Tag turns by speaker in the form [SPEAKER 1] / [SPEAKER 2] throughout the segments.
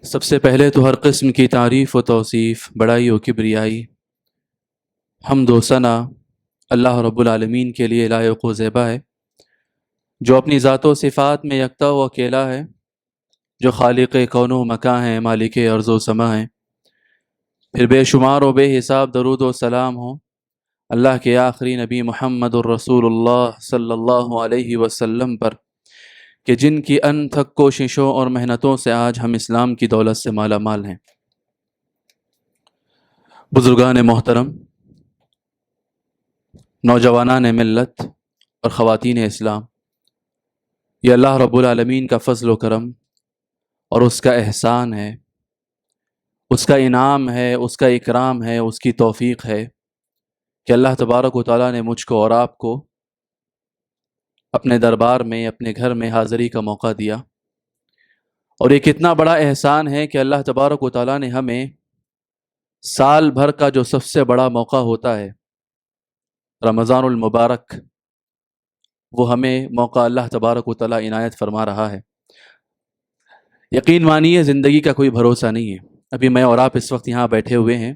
[SPEAKER 1] سب سے پہلے تو ہر قسم کی تعریف و توصیف، بڑائی و کبریائی، حمد و ثنا اللہ رب العالمین کے لیے لائق و زیبا ہے، جو اپنی ذات و صفات میں یکتا و اکیلا ہے، جو خالق کون و مکاں ہے، مالک ارض و سما ہے۔ پھر بے شمار و بے حساب درود و سلام ہو اللہ کے آخری نبی محمد الرسول اللہ صلی اللہ علیہ وسلم پر، کہ جن کی ان تھک کوششوں اور محنتوں سے آج ہم اسلام کی دولت سے مالا مال ہیں۔ بزرگان محترم، نوجوانان ملت اور خواتین اسلام، یہ اللہ رب العالمین کا فضل و کرم اور اس کا احسان ہے، اس کا انعام ہے، اس کا اکرام ہے، اس کی توفیق ہے کہ اللہ تبارک و تعالیٰ نے مجھ کو اور آپ کو اپنے دربار میں، اپنے گھر میں حاضری کا موقع دیا۔ اور یہ کتنا بڑا احسان ہے کہ اللہ تبارک و تعالیٰ نے ہمیں سال بھر کا جو سب سے بڑا موقع ہوتا ہے رمضان المبارک، وہ ہمیں موقع اللہ تبارک و تعالیٰ عنایت فرما رہا ہے۔ یقین مانیے زندگی کا کوئی بھروسہ نہیں ہے۔ ابھی میں اور آپ اس وقت یہاں بیٹھے ہوئے ہیں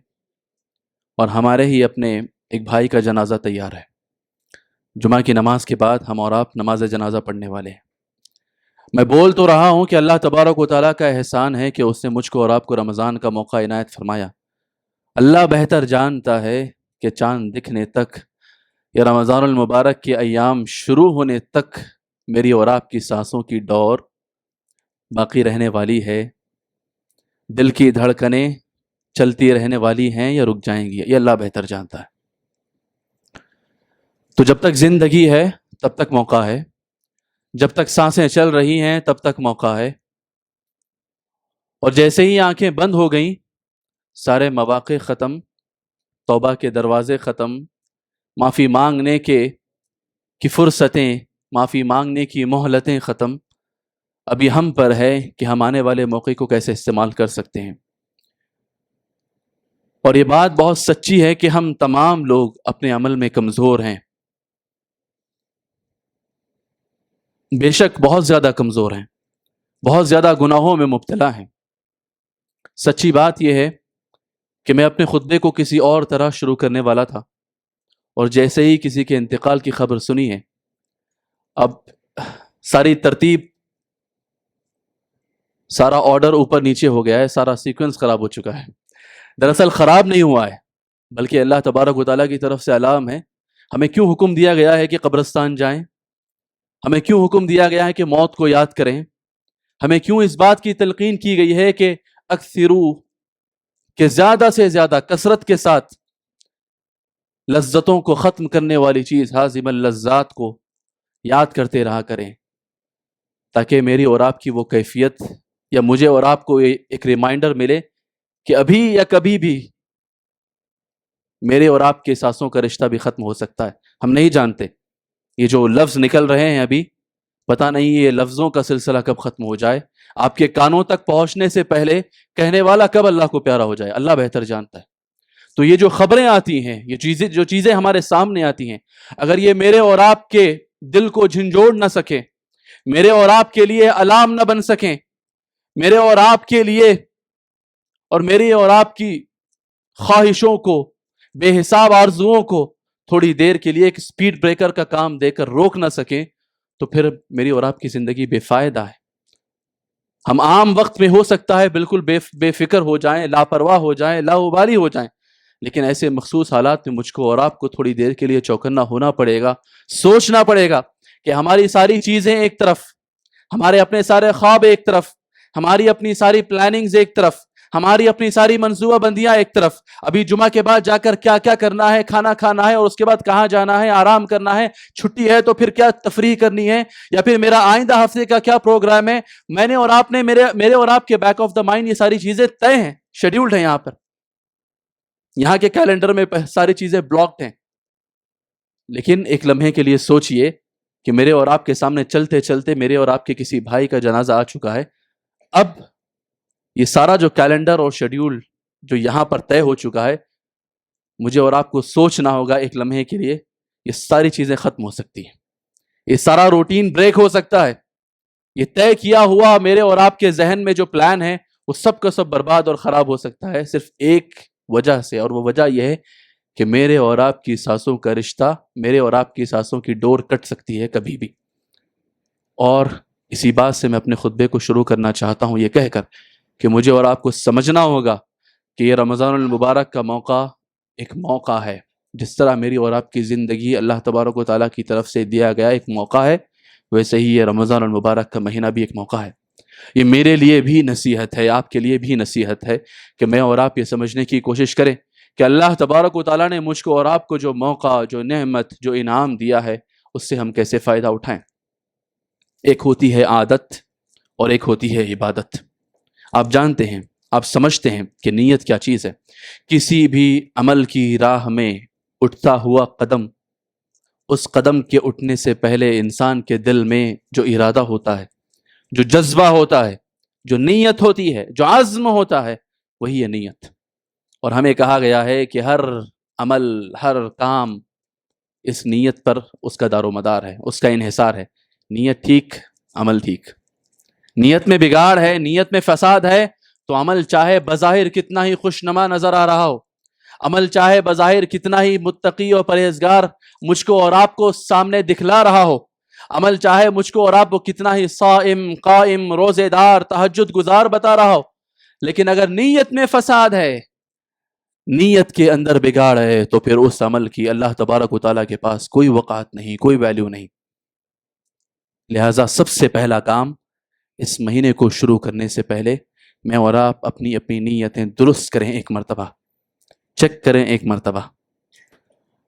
[SPEAKER 1] اور ہمارے ہی اپنے ایک بھائی کا جنازہ تیار ہے۔ جمعہ کی نماز کے بعد ہم اور آپ نماز جنازہ پڑھنے والے ہیں۔ میں بول تو رہا ہوں کہ اللہ تبارک و تعالیٰ کا احسان ہے کہ اس نے مجھ کو اور آپ کو رمضان کا موقع عنایت فرمایا۔ اللہ بہتر جانتا ہے کہ چاند دکھنے تک یا رمضان المبارک کے ایام شروع ہونے تک میری اور آپ کی سانسوں کی ڈور باقی رہنے والی ہے، دل کی دھڑکنیں چلتی رہنے والی ہیں یا رک جائیں گی، یہ اللہ بہتر جانتا ہے۔ تو جب تک زندگی ہے تب تک موقع ہے، جب تک سانسیں چل رہی ہیں تب تک موقع ہے، اور جیسے ہی آنکھیں بند ہو گئیں سارے مواقع ختم، توبہ کے دروازے ختم، معافی مانگنے کی فرصتیں، معافی مانگنے کی مہلتیں ختم۔ ابھی ہم پر ہے کہ ہم آنے والے موقع کو کیسے استعمال کر سکتے ہیں۔ اور یہ بات بہت سچی ہے کہ ہم تمام لوگ اپنے عمل میں کمزور ہیں، بے شک بہت زیادہ کمزور ہیں، بہت زیادہ گناہوں میں مبتلا ہیں۔ سچی بات یہ ہے کہ میں اپنے خطبے کو کسی اور طرح شروع کرنے والا تھا، اور جیسے ہی کسی کے انتقال کی خبر سنی ہے، اب ساری ترتیب، سارا آرڈر اوپر نیچے ہو گیا ہے، سارا سیکوینس خراب ہو چکا ہے۔ دراصل خراب نہیں ہوا ہے، بلکہ اللہ تبارک و تعالیٰ کی طرف سے علام ہے۔ ہمیں کیوں حکم دیا گیا ہے کہ قبرستان جائیں؟ ہمیں کیوں حکم دیا گیا ہے کہ موت کو یاد کریں؟ ہمیں کیوں اس بات کی تلقین کی گئی ہے کہ اکثرو، کہ زیادہ سے زیادہ کثرت کے ساتھ لذتوں کو ختم کرنے والی چیز ہاضم اللذات کو یاد کرتے رہا کریں، تاکہ میری اور آپ کی وہ کیفیت، یا مجھے اور آپ کو ایک ریمائنڈر ملے کہ ابھی یا کبھی بھی میرے اور آپ کے سانسوں کا رشتہ بھی ختم ہو سکتا ہے۔ ہم نہیں جانتے یہ جو لفظ نکل رہے ہیں ابھی، پتہ نہیں یہ لفظوں کا سلسلہ کب ختم ہو جائے، آپ کے کانوں تک پہنچنے سے پہلے کہنے والا کب اللہ کو پیارا ہو جائے، اللہ بہتر جانتا ہے۔ تو یہ جو خبریں آتی ہیں، یہ جو چیزیں ہمارے سامنے آتی ہیں، اگر یہ میرے اور آپ کے دل کو جھنجھوڑ نہ سکیں، میرے اور آپ کے لیے الارم نہ بن سکیں، میرے اور آپ کے لیے اور میری اور آپ کی خواہشوں کو، بے حساب آرزوؤں کو تھوڑی دیر کے لیے ایک سپیڈ بریکر کا کام دے کر روک نہ سکیں، تو پھر میری اور آپ کی زندگی بے فائدہ ہے۔ ہم عام وقت میں ہو سکتا ہے بالکل بے فکر ہو جائیں، لاپرواہ ہو جائیں، لاابالی ہو جائیں، لیکن ایسے مخصوص حالات میں مجھ کو اور آپ کو تھوڑی دیر کے لیے چوکنا ہونا پڑے گا، سوچنا پڑے گا کہ ہماری ساری چیزیں ایک طرف، ہمارے اپنے سارے خواب ایک طرف، ہماری اپنی ساری پلاننگز ایک طرف، ہماری اپنی ساری منصوبہ بندیاں ایک طرف، ابھی جمعہ کے بعد جا کر کیا کیا کرنا ہے، کھانا کھانا ہے، اور اس کے بعد کہاں جانا ہے، آرام کرنا ہے، چھٹی ہے تو پھر کیا تفریح کرنی ہے، یا پھر میرا آئندہ ہفتے کا کیا پروگرام ہے۔ میں نے اور آپ نے، میرے اور آپ کے بیک آف دا مائنڈ یہ ساری چیزیں طے ہیں، شیڈیولڈ ہیں، یہاں پر، یہاں کے کیلنڈر میں ساری چیزیں بلاکڈ ہیں۔ لیکن ایک لمحے کے لیے سوچئے کہ میرے اور آپ کے سامنے چلتے چلتے میرے اور آپ کے کسی بھائی کا جنازہ آ چکا ہے۔ اب یہ سارا جو کیلنڈر اور شیڈیول جو یہاں پر طے ہو چکا ہے، مجھے اور آپ کو سوچنا ہوگا ایک لمحے کے لیے، یہ ساری چیزیں ختم ہو سکتی ہیں، یہ سارا روٹین بریک ہو سکتا ہے، یہ طے کیا ہوا میرے اور آپ کے ذہن میں جو پلان ہے وہ سب کا سب برباد اور خراب ہو سکتا ہے صرف ایک وجہ سے، اور وہ وجہ یہ ہے کہ میرے اور آپ کی سانسوں کا رشتہ، میرے اور آپ کی سانسوں کی ڈور کٹ سکتی ہے کبھی بھی۔ اور اسی بات سے میں اپنے خطبے کو شروع کرنا چاہتا ہوں یہ کہہ کر کہ مجھے اور آپ کو سمجھنا ہوگا کہ یہ رمضان المبارک کا موقع ایک موقع ہے، جس طرح میری اور آپ کی زندگی اللہ تبارک و تعالیٰ کی طرف سے دیا گیا ایک موقع ہے، ویسے ہی یہ رمضان المبارک کا مہینہ بھی ایک موقع ہے۔ یہ میرے لیے بھی نصیحت ہے، آپ کے لیے بھی نصیحت ہے کہ میں اور آپ یہ سمجھنے کی کوشش کریں کہ اللہ تبارک و تعالیٰ نے مجھ کو اور آپ کو جو موقع، جو نعمت، جو انعام دیا ہے، اس سے ہم کیسے فائدہ اٹھائیں۔ ایک ہوتی ہے عادت اور ایک ہوتی ہے عبادت۔ آپ جانتے ہیں، آپ سمجھتے ہیں کہ نیت کیا چیز ہے۔ کسی بھی عمل کی راہ میں اٹھتا ہوا قدم، اس قدم کے اٹھنے سے پہلے انسان کے دل میں جو ارادہ ہوتا ہے، جو جذبہ ہوتا ہے، جو نیت ہوتی ہے، جو عزم ہوتا ہے، وہی ہے نیت۔ اور ہمیں کہا گیا ہے کہ ہر عمل، ہر کام اس نیت پر اس کا دار و مدار ہے، اس کا انحصار ہے۔ نیت ٹھیک، عمل ٹھیک۔ نیت میں بگاڑ ہے، نیت میں فساد ہے، تو عمل چاہے بظاہر کتنا ہی خوشنما نظر آ رہا ہو، عمل چاہے بظاہر کتنا ہی متقی اور پرہیزگار مجھ کو اور آپ کو سامنے دکھلا رہا ہو، عمل چاہے مجھ کو اور آپ کو کتنا ہی صائم، قائم، روزے دار، تہجد گزار بتا رہا ہو، لیکن اگر نیت میں فساد ہے، نیت کے اندر بگاڑ ہے، تو پھر اس عمل کی اللہ تبارک و تعالیٰ کے پاس کوئی وقعت نہیں، کوئی ویلیو نہیں۔ لہٰذا سب سے پہلا کام اس مہینے کو شروع کرنے سے پہلے میں اور آپ اپنی اپنی نیتیں درست کریں، ایک مرتبہ چیک کریں، ایک مرتبہ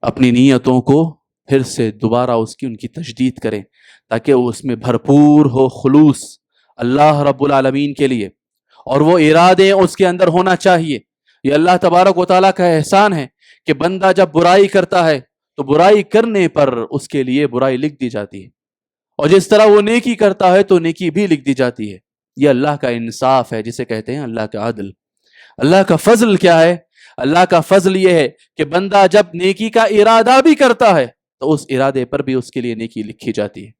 [SPEAKER 1] اپنی نیتوں کو پھر سے دوبارہ ان کی تجدید کریں، تاکہ وہ اس میں بھرپور ہو خلوص اللہ رب العالمین کے لیے، اور وہ ارادے اس کے اندر ہونا چاہیے۔ یہ اللہ تبارک و تعالیٰ کا احسان ہے کہ بندہ جب برائی کرتا ہے تو برائی کرنے پر اس کے لیے برائی لکھ دی جاتی ہے، اور جس طرح وہ نیکی کرتا ہے تو نیکی بھی لکھ دی جاتی ہے۔ یہ اللہ کا انصاف ہے، جسے کہتے ہیں اللہ کا عدل۔ اللہ کا فضل کیا ہے؟ اللہ کا فضل یہ ہے کہ بندہ جب نیکی کا ارادہ بھی کرتا ہے تو اس ارادے پر بھی اس کے لیے نیکی لکھی جاتی ہے۔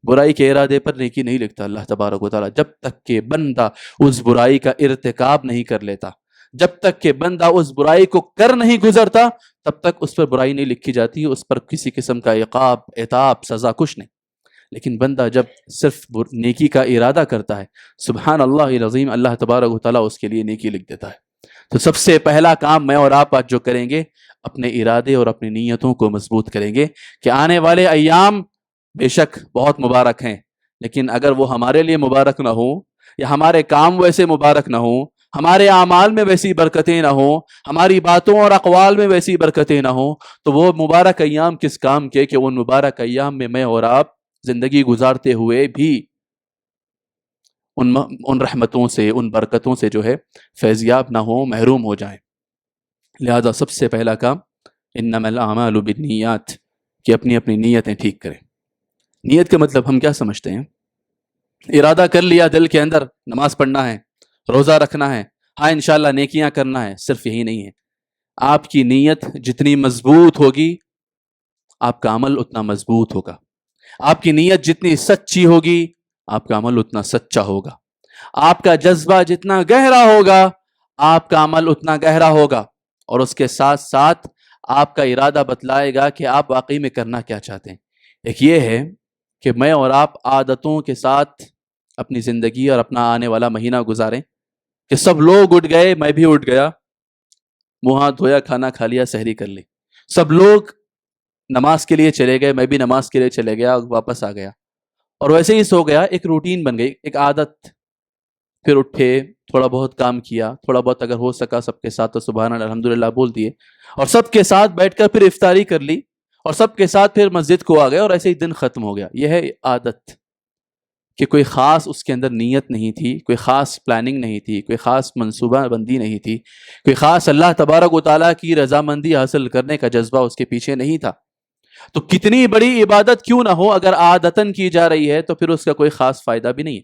[SPEAKER 1] برائی کے ارادے پر نیکی نہیں لکھتا اللہ تبارک و تعالیٰ، جب تک کہ بندہ اس برائی کا ارتکاب نہیں کر لیتا، جب تک کہ بندہ اس برائی کو کر نہیں گزرتا، تب تک اس پر برائی نہیں لکھی جاتی، اس پر کسی قسم کا عقاب، عتاب، سزا کچھ نہیں۔ لیکن بندہ جب صرف نیکی کا ارادہ کرتا ہے، سبحان اللہ العظیم، اللہ تبارک و تعالیٰ اس کے لیے نیکی لکھ دیتا ہے۔ تو سب سے پہلا کام میں اور آپ آج جو کریں گے، اپنے ارادے اور اپنی نیتوں کو مضبوط کریں گے کہ آنے والے ایام بے شک بہت مبارک ہیں، لیکن اگر وہ ہمارے لیے مبارک نہ ہوں، یا ہمارے کام ویسے مبارک نہ ہوں، ہمارے اعمال میں ویسی برکتیں نہ ہوں، ہماری باتوں اور اقوال میں ویسی برکتیں نہ ہوں، تو وہ مبارک ایام کس کام کے کہ ان مبارک ایام میں میں اور آپ زندگی گزارتے ہوئے بھی ان رحمتوں سے، ان برکتوں سے جو ہے فیضیاب نہ ہوں، محروم ہو جائیں۔ لہذا سب سے پہلا کام انما الاعمال بالنیات، کہ اپنی اپنی نیتیں ٹھیک کریں۔ نیت کا مطلب ہم کیا سمجھتے ہیں؟ ارادہ کر لیا دل کے اندر، نماز پڑھنا ہے، روزہ رکھنا ہے، ہاں انشاءاللہ نیکیاں کرنا ہے، صرف یہی نہیں ہے۔ آپ کی نیت جتنی مضبوط ہوگی، آپ کا عمل اتنا مضبوط ہوگا۔ آپ کی نیت جتنی سچی ہوگی، آپ کا عمل اتنا سچا ہوگا۔ آپ کا جذبہ جتنا گہرا ہوگا، آپ کا عمل اتنا گہرا ہوگا، اور اس کے ساتھ ساتھ آپ کا ارادہ بتلائے گا کہ آپ واقعی میں کرنا کیا چاہتے ہیں۔ ایک یہ ہے کہ میں اور آپ عادتوں کے ساتھ اپنی زندگی اور اپنا آنے والا مہینہ گزاریں کہ سب لوگ اٹھ گئے، میں بھی اٹھ گیا، منہ ہاتھ دھویا، کھانا کھا لیا، سحری کر لی، سب لوگ نماز کے لیے چلے گئے، میں بھی نماز کے لیے چلے گیا، واپس آ گیا، اور ویسے ہی سو گیا۔ ایک روٹین بن گئی، ایک عادت۔ پھر اٹھے، تھوڑا بہت کام کیا، تھوڑا بہت اگر ہو سکا سب کے ساتھ تو سبحان اللہ الحمدللہ بول دیے، اور سب کے ساتھ بیٹھ کر پھر افطاری کر لی، اور سب کے ساتھ پھر مسجد کو آ گئے، اور ایسے ہی دن ختم ہو گیا۔ یہ ہے عادت، کہ کوئی خاص اس کے اندر نیت نہیں تھی، کوئی خاص پلاننگ نہیں تھی، کوئی خاص منصوبہ بندی نہیں تھی، کوئی خاص اللہ تبارک و تعالیٰ کی رضامندی حاصل کرنے کا جذبہ اس کے پیچھے نہیں تھا۔ تو کتنی بڑی عبادت کیوں نہ ہو، اگر عادتاً کی جا رہی ہے تو پھر اس کا کوئی خاص فائدہ بھی نہیں ہے۔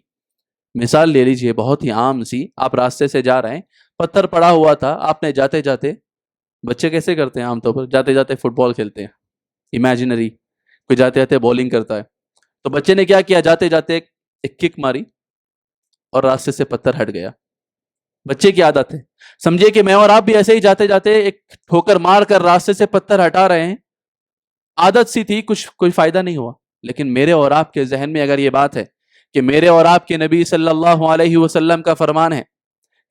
[SPEAKER 1] مثال لے لیجئے بہت ہی عام سی، آپ راستے سے جا رہے ہیں، پتھر پڑا ہوا تھا، آپ نے جاتے جاتے، بچے کیسے کرتے ہیں عام طور پر، جاتے جاتے فٹ بال کھیلتے ہیں امیجنری، کوئی جاتے جاتے بولنگ کرتا ہے، تو بچے نے کیا کیا، جاتے جاتے ایک کک ماری اور راستے سے پتھر ہٹ گیا، بچے کی عادت ہے. سمجھے کہ میں اور آپ بھی ایسے ہی جاتے جاتے ایک ٹھوکر مار کر راستے سے پتھر ہٹا رہے ہیں, عادت سی تھی, کچھ کوئی فائدہ نہیں ہوا. لیکن میرے اور آپ کے ذہن میں اگر یہ بات ہے کہ میرے اور آپ کے نبی صلی اللہ علیہ وسلم کا فرمان ہے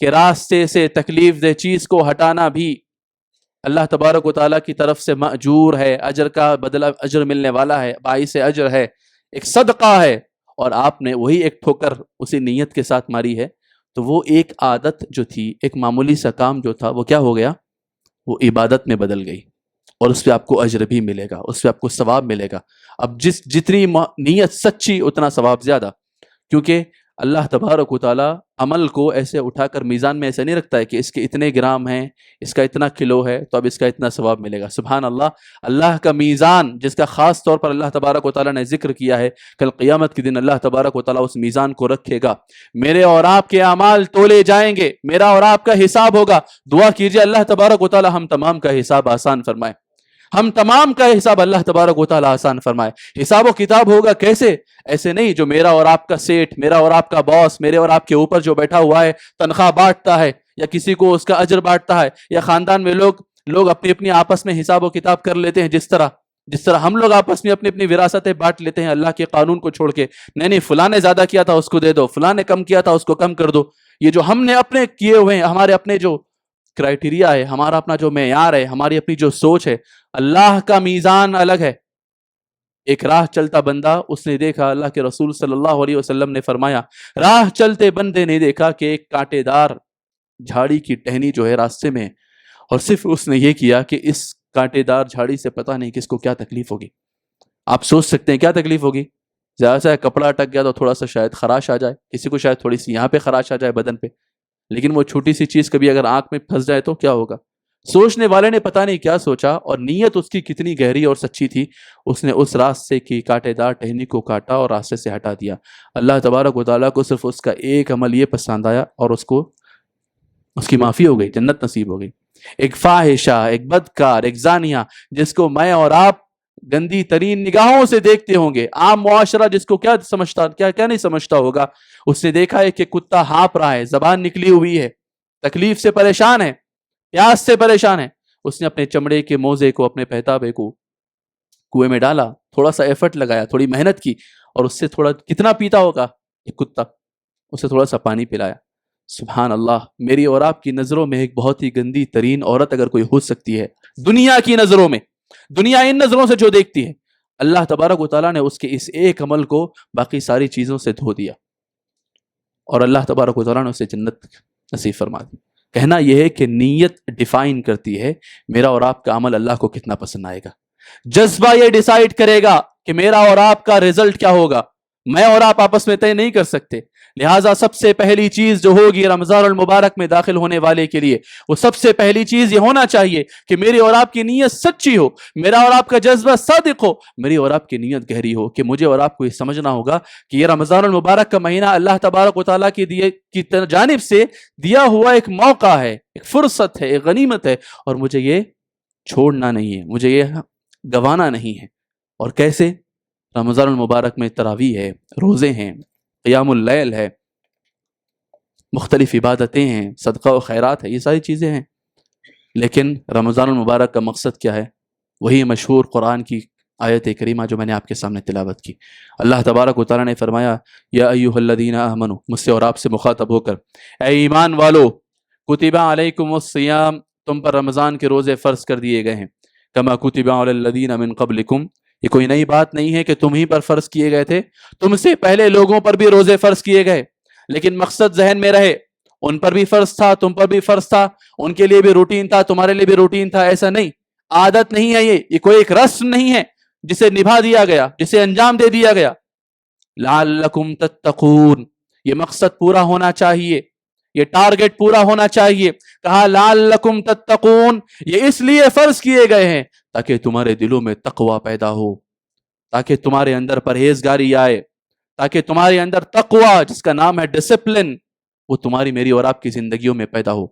[SPEAKER 1] کہ راستے سے تکلیف دہ چیز کو ہٹانا بھی اللہ تبارک و تعالیٰ کی طرف سے مأجور ہے, اجر کا بدلہ اجر ملنے والا ہے, باعث اجر ہے, ایک صدقہ ہے, اور آپ نے وہی ایک ٹھوکر اسی نیت کے ساتھ ماری ہے, تو وہ ایک عادت جو تھی, ایک معمولی سا کام جو تھا, وہ کیا ہو گیا؟ وہ عبادت میں بدل گئی, اور اس پہ آپ کو اجر بھی ملے گا, اس پہ آپ کو ثواب ملے گا. اب جتنی نیت سچی اتنا ثواب زیادہ, کیونکہ اللہ تبارک و تعالیٰ عمل کو ایسے اٹھا کر میزان میں ایسے نہیں رکھتا ہے کہ اس کے اتنے گرام ہیں, اس کا اتنا کلو ہے, تو اب اس کا اتنا ثواب ملے گا. سبحان اللہ, اللہ کا میزان جس کا خاص طور پر اللہ تبارک و تعالیٰ نے ذکر کیا ہے, کل قیامت کے دن اللہ تبارک و تعالیٰ اس میزان کو رکھے گا, میرے اور آپ کے اعمال تولے جائیں گے, میرا اور آپ کا حساب ہوگا. دعا کیجئے اللہ تبارک و تعالیٰ ہم تمام کا حساب آسان فرمائے, ہم تمام کا حساب اللہ تبارک و تعالیٰ آسان فرمائے. حساب و کتاب ہوگا کیسے؟ ایسے نہیں جو میرا اور آپ کا سیٹ, میرا اور آپ کا باس, میرے اور آپ کے اوپر جو بیٹھا ہوا ہے تنخواہ بانٹتا ہے, یا کسی کو اس کا اجر بانٹتا ہے, یا خاندان میں لوگ اپنی اپنی آپس میں حساب و کتاب کر لیتے ہیں, جس طرح ہم لوگ آپس میں اپنی اپنی وراثتیں بانٹ لیتے ہیں اللہ کے قانون کو چھوڑ کے. نہیں, فلاں نے زیادہ کیا تھا اس کو دے دو, فلاں نے کم کیا تھا اس کو کم کر دو. یہ جو ہم نے اپنے کیے ہوئے ہیں, ہمارے اپنے جو کرائٹیریا ہے, ہمارا اپنا جو معیار ہے, ہماری اپنی جو سوچ ہے, اللہ کا میزان الگ ہے. ایک راہ چلتا بندہ, اس نے دیکھا, اللہ کے رسول صلی اللہ علیہ وسلم نے فرمایا, راہ چلتے بندے نے دیکھا کہ ایک کانٹے دار جھاڑی کی ٹہنی جو ہے راستے میں, اور صرف اس نے یہ کیا کہ اس کانٹے دار جھاڑی سے پتہ نہیں کس کو کیا تکلیف ہوگی. آپ سوچ سکتے ہیں کیا تکلیف ہوگی؟ زیادہ سے کپڑا اٹک گیا تو تھوڑا سا شاید خراش آ جائے, کسی کو شاید تھوڑی سی یہاں پہ خراش آ جائے بدن پہ, لیکن وہ چھوٹی سی چیز کبھی اگر آنکھ میں پھنس جائے تو کیا ہوگا؟ سوچنے والے نے پتہ نہیں کیا سوچا, اور نیت اس کی کتنی گہری اور سچی تھی, اس نے اس راستے کی کانٹے دار ٹہنی کو کاٹا اور راستے سے ہٹا دیا. اللہ تبارک و تعالیٰ کو صرف اس کا ایک عمل یہ پسند آیا, اور اس کی معافی ہو گئی, جنت نصیب ہو گئی. ایک فاحشہ, ایک بدکار, ایک زانیہ جس کو میں اور آپ گندی ترین نگاہوں سے دیکھتے ہوں گے, عام معاشرہ جس کو کیا نہیں سمجھتا ہوگا, اس نے دیکھا ہے کہ کتا ہانپ رہا ہے, زبان نکلی ہوئی ہے, تکلیف سے پریشان ہے, پیاس سے پریشان ہے, اس نے اپنے چمڑے کے موزے کو, اپنے پہتابے کو کنویں میں ڈالا, تھوڑا سا ایفرٹ لگایا, تھوڑی محنت کی, اور اس سے تھوڑا کتنا پیتا ہوگا ایک کتا, اسے تھوڑا سا پانی پلایا. سبحان اللہ, میری اور آپ کی نظروں میں ایک بہت ہی گندی ترین عورت اگر کوئی ہو سکتی ہے دنیا کی نظروں میں, دنیا ان نظروں سے جو دیکھتی ہے, اللہ تبارک و تعالیٰ نے اس کے اس ایک عمل کو باقی ساری چیزوں سے دھو دیا, اور اللہ تبارک و تعالیٰ نے اسے جنت نصیب فرما دی. کہنا یہ ہے کہ نیت ڈیفائن کرتی ہے میرا اور آپ کا عمل اللہ کو کتنا پسند آئے گا. جذبہ یہ ڈیسائیڈ کرے گا کہ میرا اور آپ کا رزلٹ کیا ہوگا. میں اور آپ آپس میں طے نہیں کر سکتے, لہٰذا سب سے پہلی چیز جو ہوگی رمضان المبارک میں داخل ہونے والے کے لیے, وہ سب سے پہلی چیز یہ ہونا چاہیے کہ میری اور آپ کی نیت سچی ہو, میرا اور آپ کا جذبہ صادق ہو, میری اور آپ کی نیت گہری ہو, کہ مجھے اور آپ کو یہ سمجھنا ہوگا کہ یہ رمضان المبارک کا مہینہ اللہ تبارک و تعالیٰ کی جانب سے دیا ہوا ایک موقع ہے, ایک فرصت ہے, ایک غنیمت ہے, اور مجھے یہ چھوڑنا نہیں ہے, مجھے یہ گوانا نہیں ہے. اور کیسے؟ رمضان المبارک میں تراویح ہے, روزے ہیں, قیام اللیل ہے, مختلف عبادتیں ہیں, صدقہ و خیرات ہے, یہ ساری چیزیں ہیں. لیکن رمضان المبارک کا مقصد کیا ہے؟ وہی مشہور قرآن کی آیت کریمہ جو میں نے آپ کے سامنے تلاوت کی. اللہ تبارک و تعالیٰ نے فرمایا, یا ایھا الذین آمنوا, مجھ سے اور آپ سے مخاطب ہو کر, اے ایمان والو, کتب علیکم الصیام, تم پر رمضان کے روزے فرض کر دیے گئے ہیں, کما کتب علی الذین من قبلکم, یہ کوئی نئی بات نہیں ہے کہ تم ہی پر فرض کیے گئے تھے, تم سے پہلے لوگوں پر بھی روزے فرض کیے گئے, لیکن مقصد ذہن میں رہے, ان پر بھی فرض تھا, تم پر بھی فرض تھا, ان کے لیے بھی روٹین تھا, تمہارے لیے بھی روٹین تھا. ایسا نہیں, عادت نہیں ہے, یہ کوئی ایک رسم نہیں ہے جسے نبھا دیا گیا, جسے انجام دے دیا گیا. لعلکم تتقون, یہ مقصد پورا ہونا چاہیے, یہ ٹارگٹ پورا ہونا چاہیے. کہا لعلکم تتقون, یہ اس لیے فرض کیے گئے ہیں تاکہ تمہارے دلوں میں تقوی پیدا ہو, تاکہ تمہارے اندر پرہیزگاری آئے, تاکہ تمہارے اندر تقوی جس کا نام ہے ڈسپلن, وہ تمہاری میری اور آپ کی زندگیوں میں پیدا ہو.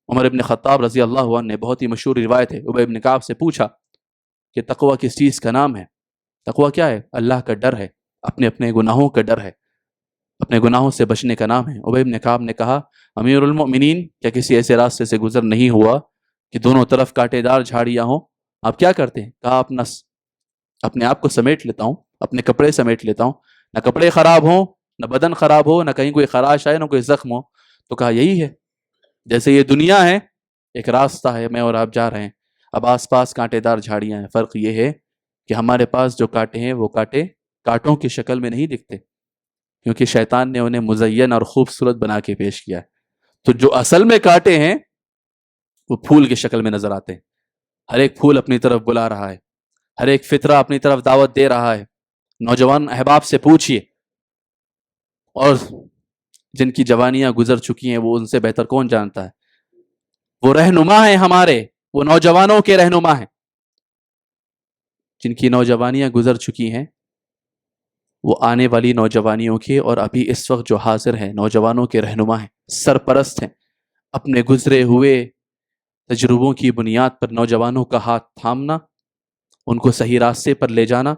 [SPEAKER 1] عمر ابن خطاب رضی اللہ عنہ نے, بہت ہی مشہور روایت ہے, ابی ابن کعب سے پوچھا کہ تقوی کس چیز کا نام ہے؟ تقوی کیا ہے؟ اللہ کا ڈر ہے, اپنے اپنے گناہوں کا ڈر ہے. اپنے گناہوں سے بچنے کا نام ہے۔ ابی بن کعب نے کہا امیر المؤمنین کیا کسی ایسے راستے سے گزر نہیں ہوا کہ دونوں طرف کانٹے دار جھاڑیاں ہوں، آپ کیا کرتے ہیں؟ کہا اپنے آپ کو سمیٹ لیتا ہوں، اپنے کپڑے سمیٹ لیتا ہوں، نہ کپڑے خراب ہوں، نہ بدن خراب ہو، نہ کہیں کوئی خراش آئے، نہ کوئی زخم ہو۔ تو کہا یہی ہے، جیسے یہ دنیا ہے ایک راستہ ہے، میں اور آپ جا رہے ہیں، اب آس پاس کانٹے دار جھاڑیاں ہیں، فرق یہ ہے کہ ہمارے پاس جو کانٹے ہیں وہ کانٹے کانٹوں کی شکل میں نہیں دکھتے، کیونکہ شیطان نے انہیں مزین اور خوبصورت بنا کے پیش کیا ہے۔ تو جو اصل میں کانٹے ہیں وہ پھول کی شکل میں نظر آتے ہیں، ہر ایک پھول اپنی طرف بلا رہا ہے، ہر ایک فطرہ اپنی طرف دعوت دے رہا ہے۔ نوجوان احباب سے پوچھئے، اور جن کی جوانیاں گزر چکی ہیں وہ ان سے بہتر کون جانتا ہے، وہ رہنما ہیں ہمارے، وہ نوجوانوں کے رہنما ہیں، جن کی نوجوانیاں گزر چکی ہیں وہ آنے والی نوجوانیوں کے اور ابھی اس وقت جو حاضر ہیں نوجوانوں کے رہنما ہیں، سرپرست ہیں۔ اپنے گزرے ہوئے تجربوں کی بنیاد پر نوجوانوں کا ہاتھ تھامنا، ان کو صحیح راستے پر لے جانا،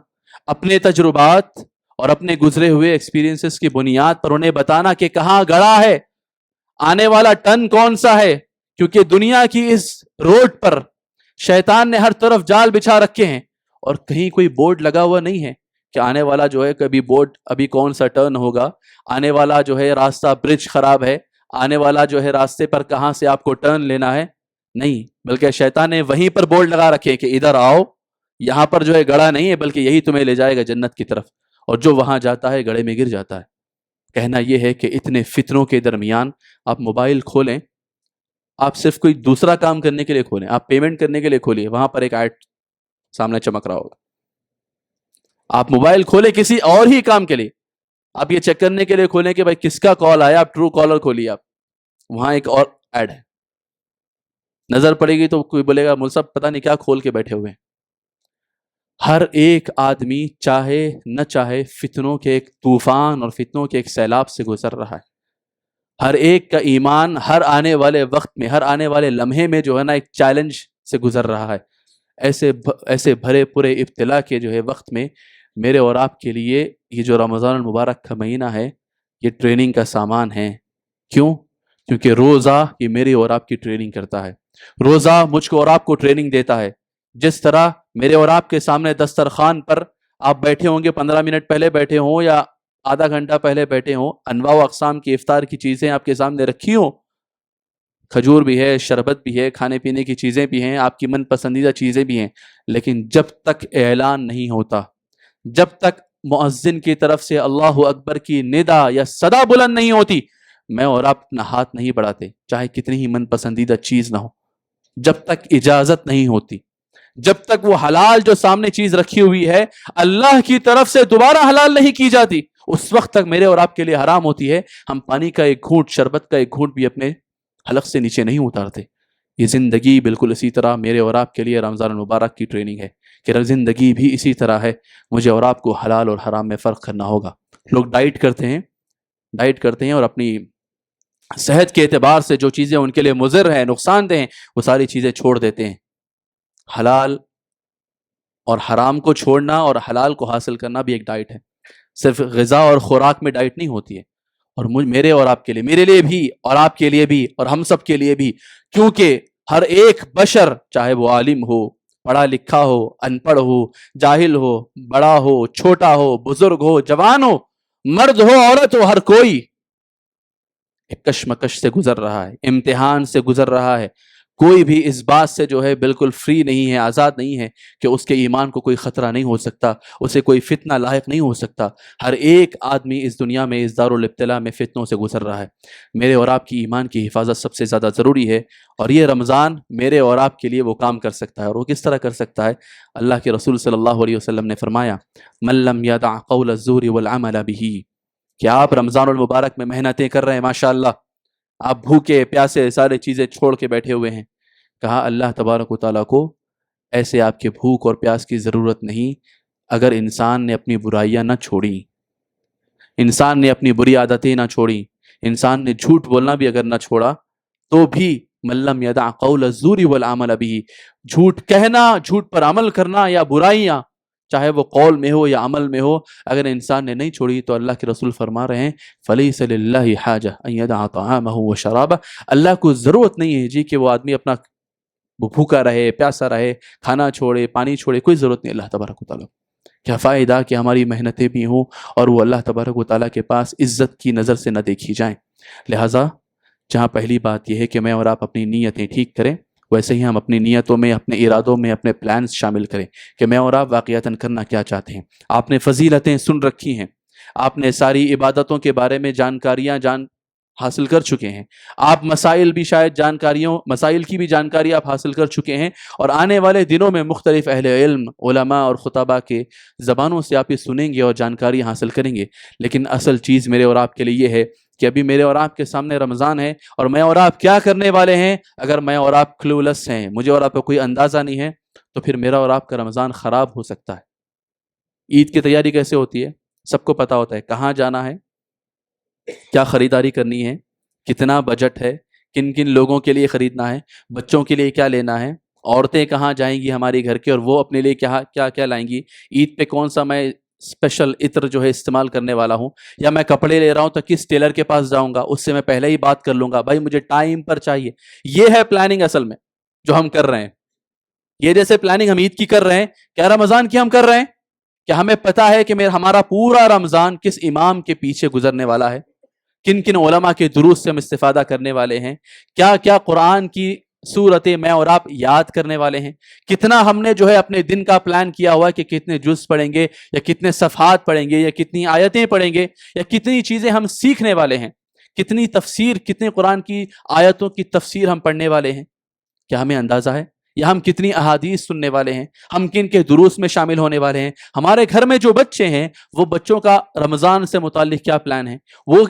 [SPEAKER 1] اپنے تجربات اور اپنے گزرے ہوئے ایکسپیرینسز کی بنیاد پر انہیں بتانا کہ کہاں گڑا ہے، آنے والا ٹرن کون سا ہے، کیونکہ دنیا کی اس روڈ پر شیطان نے ہر طرف جال بچھا رکھے ہیں اور کہیں کوئی بورڈ لگا ہوا نہیں ہے کہ آنے والا جو ہے کبھی بورڈ ابھی کون سا ٹرن ہوگا، آنے والا جو ہے راستہ برج خراب ہے، آنے والا جو ہے راستے پر کہاں سے آپ کو ٹرن لینا ہے، نہیں، بلکہ شیطان نے وہیں پر بورڈ لگا رکھے کہ ادھر آؤ، یہاں پر جو ہے گڑا نہیں ہے بلکہ یہی تمہیں لے جائے گا جنت کی طرف، اور جو وہاں جاتا ہے گڑے میں گر جاتا ہے۔ کہنا یہ ہے کہ اتنے فتنوں کے درمیان آپ موبائل کھولیں، آپ صرف کوئی دوسرا کام کرنے کے لیے کھولیں، آپ پیمنٹ کرنے کے لیے کھولیے، وہاں پر ایک ایڈ سامنے چمک رہا ہوگا۔ آپ موبائل کھولیں کسی اور ہی کام کے لیے، آپ یہ چیک کرنے کے لیے کھولیں کہ بھائی کس کا کال آیا، آپ ٹرو کالر کھولیے، آپ وہاں ایک اور ایڈ ہے، نظر پڑے گی تو کوئی بولے گا مول صاحب پتہ نہیں کیا کھول کے بیٹھے ہوئے ہیں۔ ہر ایک آدمی چاہے نہ چاہے فتنوں کے ایک طوفان اور فتنوں کے ایک سیلاب سے گزر رہا ہے۔ ہر ایک کا ایمان ہر آنے والے وقت میں، ہر آنے والے لمحے میں جو ہے نا ایک چیلنج سے گزر رہا ہے۔ ایسے بھرے پورے ابتلا کے جو ہے وقت میں میرے اور آپ کے لیے یہ جو رمضان المبارک کا مہینہ ہے یہ ٹریننگ کا سامان ہے۔ کیوں؟ کیونکہ روزہ یہ میری اور آپ کی ٹریننگ کرتا ہے، روزہ مجھ کو اور آپ کو ٹریننگ دیتا ہے۔ جس طرح میرے اور آپ کے سامنے دسترخوان پر آپ بیٹھے ہوں گے، 15 منٹ پہلے بیٹھے ہوں یا آدھا گھنٹہ پہلے بیٹھے ہوں، انواع و اقسام کی افطار کی چیزیں آپ کے سامنے رکھی ہوں، کھجور بھی ہے، شربت بھی ہے، کھانے پینے کی چیزیں بھی ہیں، آپ کی من پسندیدہ چیزیں بھی ہیں، لیکن جب تک اعلان نہیں ہوتا، جب تک مؤذن کی طرف سے اللہ اکبر کی ندا یا صدا بلند نہیں ہوتی، میں اور آپ اپنا ہاتھ نہیں بڑھاتے، چاہے کتنی ہی من پسندیدہ چیز نہ ہو، جب تک اجازت نہیں ہوتی، جب تک وہ حلال جو سامنے چیز رکھی ہوئی ہے اللہ کی طرف سے دوبارہ حلال نہیں کی جاتی، اس وقت تک میرے اور آپ کے لیے حرام ہوتی ہے۔ ہم پانی کا ایک گھونٹ، شربت کا ایک گھونٹ بھی اپنے حلق سے نیچے نہیں اتارتے۔ یہ زندگی بالکل اسی طرح میرے اور آپ کے لیے رمضان المبارک کی ٹریننگ ہے کہ زندگی بھی اسی طرح ہے، مجھے اور آپ کو حلال اور حرام میں فرق کرنا ہوگا۔ لوگ ڈائٹ کرتے ہیں اور اپنی صحت کے اعتبار سے جو چیزیں ان کے لیے مضر ہیں، نقصان دہ ہیں، وہ ساری چیزیں چھوڑ دیتے ہیں۔ حلال اور حرام کو چھوڑنا اور حلال کو حاصل کرنا بھی ایک ڈائٹ ہے، صرف غذا اور خوراک میں ڈائٹ نہیں ہوتی ہے۔ اور میرے اور آپ کے لیے، میرے لیے بھی اور آپ کے لیے بھی اور ہم سب کے لیے بھی، کیونکہ ہر ایک بشر چاہے وہ عالم ہو، پڑھا لکھا ہو، ان پڑھ ہو، جاہل ہو، بڑا ہو، چھوٹا ہو، بزرگ ہو، جوان ہو، مرد ہو، عورت ہو، ہر کوئی ایک کشمکش سے گزر رہا ہے، امتحان سے گزر رہا ہے۔ کوئی بھی اس بات سے جو ہے بالکل فری نہیں ہے، آزاد نہیں ہے کہ اس کے ایمان کو کوئی خطرہ نہیں ہو سکتا، اسے کوئی فتنہ لاحق نہیں ہو سکتا۔ ہر ایک آدمی اس دنیا میں، اس دارالابتلاء میں فتنوں سے گزر رہا ہے۔ میرے اور آپ کی ایمان کی حفاظت سب سے زیادہ ضروری ہے، اور یہ رمضان میرے اور آپ کے لیے وہ کام کر سکتا ہے۔ اور وہ کس طرح کر سکتا ہے؟ اللہ کے رسول صلی اللہ علیہ وسلم نے فرمایا من لم یدع قول الزور والعمل به، کہ آپ رمضان المبارک میں محنتیں کر رہے ہیں، ماشاءاللہ آپ بھوکے پیاسے سارے چیزیں چھوڑ کے بیٹھے ہوئے ہیں۔ کہا اللہ تبارک و تعالیٰ کو ایسے آپ کے بھوک اور پیاس کی ضرورت نہیں اگر انسان نے اپنی برائیاں نہ چھوڑی، انسان نے اپنی بری عادتیں نہ چھوڑی، انسان نے جھوٹ بولنا بھی اگر نہ چھوڑا، تو بھی من لم یدع قول الزور والعمل به، جھوٹ کہنا، جھوٹ پر عمل کرنا یا برائیاں چاہے وہ قول میں ہو یا عمل میں ہو، اگر انسان نے نہیں چھوڑی تو اللہ کے رسول فرما رہے ہیں فلیس للہ حاجہ ان یدع طعامہ وشرابہ، اللہ کو ضرورت نہیں ہے جی کہ وہ آدمی اپنا بھوکا رہے، پیاسا رہے، کھانا چھوڑے، پانی چھوڑے، کوئی ضرورت نہیں اللہ تبارک و تعالیٰ۔ کیا فائدہ کہ ہماری محنتیں بھی ہوں اور وہ اللہ تبارک و تعالیٰ کے پاس عزت کی نظر سے نہ دیکھی جائیں۔ لہٰذا جہاں پہلی بات یہ ہے کہ میں اور آپ اپنی نیتیں ٹھیک کریں، ویسے ہی ہم اپنی نیتوں میں، اپنے ارادوں میں اپنے پلانز شامل کریں کہ میں اور آپ واقعتاً کرنا کیا چاہتے ہیں۔ آپ نے فضیلتیں سن رکھی ہیں، آپ نے ساری عبادتوں کے بارے میں جانکاریاں حاصل کر چکے ہیں، آپ مسائل کی بھی جانکاری آپ حاصل کر چکے ہیں، اور آنے والے دنوں میں مختلف اہل علم، علماء اور خطباء کے زبانوں سے آپ یہ سنیں گے اور جانکاری حاصل کریں گے۔ لیکن اصل چیز میرے اور آپ کے لیے یہ ہے کہ ابھی میرے اور آپ کے سامنے رمضان ہے، اور میں اور آپ کیا کرنے والے ہیں اگر میں اور آپ کلولس ہیں، مجھے اور آپ کو کوئی اندازہ نہیں ہے، تو پھر میرا اور آپ کا رمضان خراب ہو سکتا ہے۔ عید کی تیاری کیسے ہوتی ہے؟ سب کو پتا ہوتا ہے کہاں جانا ہے، کیا خریداری کرنی ہے، کتنا بجٹ ہے، کن کن لوگوں کے لیے خریدنا ہے، بچوں کے لیے کیا لینا ہے، عورتیں کہاں جائیں گی ہماری گھر کے اور وہ اپنے لیے کیا کیا لائیں گی، عید پہ کون سا میں اسپیشل عطر جو ہے استعمال کرنے والا ہوں، یا میں کپڑے لے رہا ہوں تو کس ٹیلر کے پاس جاؤں گا، اس سے میں پہلے ہی بات کر لوں گا بھائی مجھے ٹائم پر چاہیے۔ یہ ہے پلاننگ اصل میں جو ہم کر رہے ہیں۔ یہ جیسے پلاننگ ہم عید کی کر رہے ہیں، کیا رمضان کی ہم کر رہے ہیں؟ کیا ہمیں پتا ہے کہ ہمارا پورا رمضان کس امام کے پیچھے گزرنے والا ہے، کن کن علماء کے دروس سے ہم استفادہ کرنے والے ہیں، کیا کیا قرآن کی صورتیں میں اور آپ یاد کرنے والے ہیں، کتنا ہم نے جو ہے اپنے دن کا پلان کیا ہوا ہے کہ کتنے جز پڑھیں گے یا کتنے صفحات پڑھیں گے یا کتنی آیتیں پڑھیں گے یا کتنی چیزیں ہم سیکھنے والے ہیں، کتنی تفسیر، کتنے قرآن کی آیتوں کی تفسیر ہم پڑھنے والے ہیں، کیا ہمیں اندازہ ہے؟ یا ہم کتنی احادیث سننے والے ہیں، ہم کن کے دروس میں شامل ہونے والے ہیں، ہمارے گھر میں جو بچے ہیں وہ بچوں کا رمضان سے متعلق کیا پلان ہے، وہ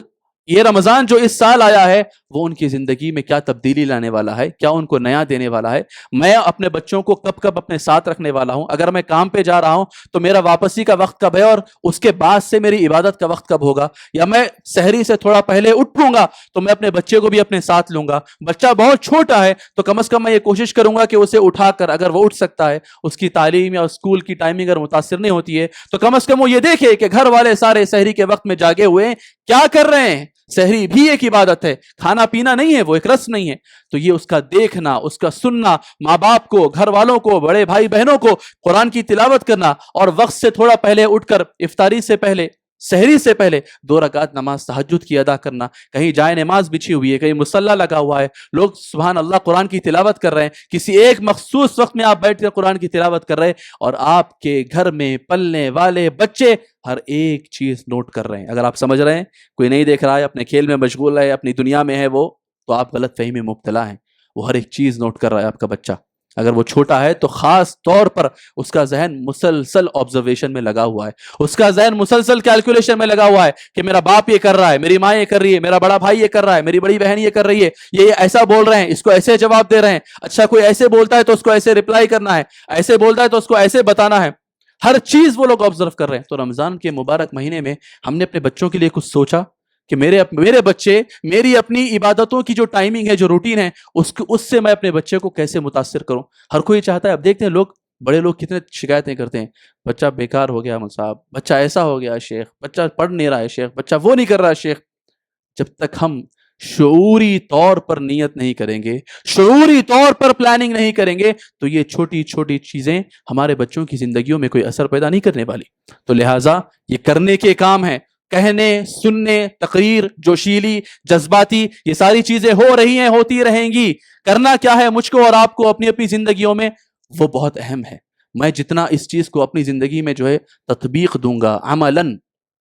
[SPEAKER 1] یہ رمضان جو اس سال آیا ہے وہ ان کی زندگی میں کیا تبدیلی لانے والا ہے، کیا ان کو نیا دینے والا ہے، میں اپنے بچوں کو کب کب اپنے ساتھ رکھنے والا ہوں، اگر میں کام پہ جا رہا ہوں تو میرا واپسی کا وقت کب ہے اور اس کے بعد سے میری عبادت کا وقت کب ہوگا، یا میں سحری سے تھوڑا پہلے اٹھوں گا تو میں اپنے بچے کو بھی اپنے ساتھ لوں گا، بچہ بہت چھوٹا ہے تو کم از کم میں یہ کوشش کروں گا کہ اسے اٹھا کر، اگر وہ اٹھ سکتا ہے، اس کی تعلیم یا اسکول کی ٹائمنگ اگر متاثر نہیں ہوتی ہے تو کم از کم وہ یہ دیکھے کہ گھر والے سارے سحری کے وقت میں جاگے ہوئے ہیں، کیا کر رہے ہیں۔ سحری بھی ایک عبادت ہے، کھانا پینا نہیں ہے، وہ ایک رسم نہیں ہے، تو یہ اس کا دیکھنا، اس کا سننا، ماں باپ کو، گھر والوں کو، بڑے بھائی بہنوں کو قرآن کی تلاوت کرنا، اور وقت سے تھوڑا پہلے اٹھ کر افطاری سے پہلے، سحری سے پہلے 2 رکعت نماز تہجد کی ادا کرنا، کہیں جائے نماز بچھی ہوئی ہے، کہیں مصلی لگا ہوا ہے، لوگ سبحان اللہ قرآن کی تلاوت کر رہے ہیں، کسی ایک مخصوص وقت میں آپ بیٹھ کر قرآن کی تلاوت کر رہے ہیں، اور آپ کے گھر میں پلنے والے بچے ہر ایک چیز نوٹ کر رہے ہیں۔ اگر آپ سمجھ رہے ہیں، کوئی نہیں دیکھ رہا ہے، اپنے کھیل میں مشغول ہے، اپنی دنیا میں ہے وہ، تو آپ غلط فہمی میں مبتلا ہیں۔ وہ ہر ایک چیز نوٹ کر رہا ہے آپ کا بچہ، اگر وہ چھوٹا ہے تو خاص طور پر اس کا ذہن مسلسل آبزرویشن میں لگا ہوا ہے، اس کا ذہن مسلسل کیلکولیشن میں لگا ہوا ہے کہ میرا باپ یہ کر رہا ہے، میری ماں یہ کر رہی ہے، میرا بڑا بھائی یہ کر رہا ہے، میری بڑی بہن یہ کر رہی ہے، یہ ایسا بول رہے ہیں، اس کو ایسے جواب دے رہے ہیں، اچھا کوئی ایسے بولتا ہے تو اس کو ایسے رپلائی کرنا ہے، ایسے بولتا ہے تو اس کو ایسے بتانا ہے، ہر چیز وہ لوگ آبزرو کر رہے ہیں۔ تو رمضان کے مبارک مہینے میں ہم نے اپنے بچوں کے لیے کچھ سوچا کہ میرے بچے، میری اپنی عبادتوں کی جو ٹائمنگ ہے، جو روٹین ہے، اس سے میں اپنے بچے کو کیسے متاثر کروں۔ ہر کوئی چاہتا ہے، اب دیکھتے ہیں بڑے لوگ کتنے شکایتیں کرتے ہیں، بچہ بیکار ہو گیا صاحب، بچہ ایسا ہو گیا شیخ، بچہ پڑھ نہیں رہا ہے شیخ، بچہ وہ نہیں کر رہا ہے شیخ۔ جب تک ہم شعوری طور پر نیت نہیں کریں گے، شعوری طور پر پلاننگ نہیں کریں گے، تو یہ چھوٹی چھوٹی چیزیں ہمارے بچوں کی زندگیوں میں کوئی اثر پیدا نہیں کرنے والی۔ تو لہٰذا یہ کرنے کے کام ہیں، کہنے، سننے، تقریر، جوشیلی، جذباتی، یہ ساری چیزیں ہو رہی ہیں، ہوتی رہیں گی۔ کرنا کیا ہے مجھ کو اور آپ کو اپنی اپنی زندگیوں میں، وہ بہت اہم ہے۔ میں جتنا اس چیز کو اپنی زندگی میں جو ہے تطبیق دوں گا، عملاً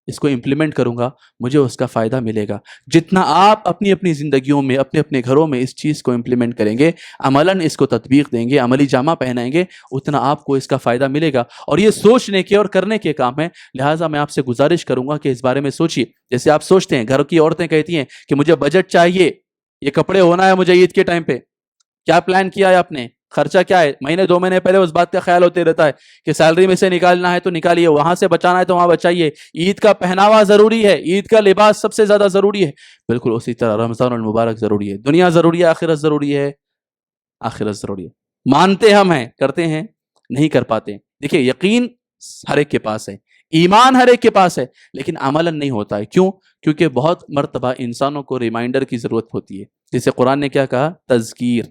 [SPEAKER 1] اس کو امپلیمنٹ کروں گا، مجھے اس کا فائدہ ملے گا۔ جتنا آپ اپنی اپنی زندگیوں میں، اپنے اپنے گھروں میں اس چیز کو امپلیمنٹ کریں گے، عملاً اس کو تطبیق دیں گے، عملی جامہ پہنائیں گے، اتنا آپ کو اس کا فائدہ ملے گا۔ اور یہ سوچنے کے اور کرنے کے کام ہے، لہٰذا میں آپ سے گزارش کروں گا کہ اس بارے میں سوچیے۔ جیسے آپ سوچتے ہیں، گھر کی عورتیں کہتی ہیں کہ مجھے بجٹ چاہیے، یہ کپڑے ہونا ہے مجھے عید کے ٹائم پہ، کیا پلان کیا ہے آپ نے؟ خرچہ کیا ہے؟ مہینے 2 مہینے پہلے اس بات کا خیال ہوتے رہتا ہے کہ سیلری میں سے نکالنا ہے تو نکالیے، وہاں سے بچانا ہے تو وہاں بچائیے، عید کا پہناوا ضروری ہے، عید کا لباس سب سے زیادہ ضروری ہے۔ بالکل اسی طرح رمضان المبارک ضروری ہے، دنیا ضروری ہے، آخرت ضروری ہے، آخرت ضروری ہے۔ مانتے ہم ہیں، کرتے ہیں نہیں کر پاتے۔ دیکھیے، یقین ہر ایک کے پاس ہے، ایمان ہر ایک کے پاس ہے، لیکن عملاً نہیں ہوتا ہے. کیوں؟ کیونکہ بہت مرتبہ انسانوں کو ریمائنڈر کی ضرورت ہوتی ہے. جیسے قرآن نے کیا کہا؟ تذکیر.